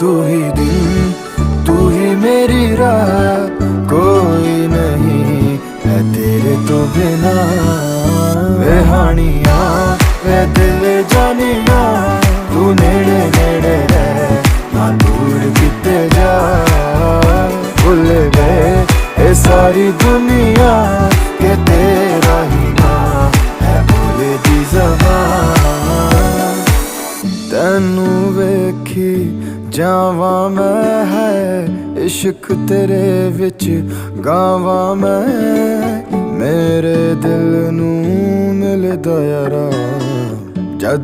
तू ही दिन, तू ही मेरी रात, कोई नहीं है तेरे तो बिना। वे हानिया वे दिल जानिया, तू नेड़े नेड़े रह ना दूर किते जा। भुल गए ये सारी दुनिया के तेरा ही ना है बोले दी ज़बान। तैनू वेखी जावा मैं है इश्क तेरे विच गावा मैं। मेरे दिल नू मिलदा यारा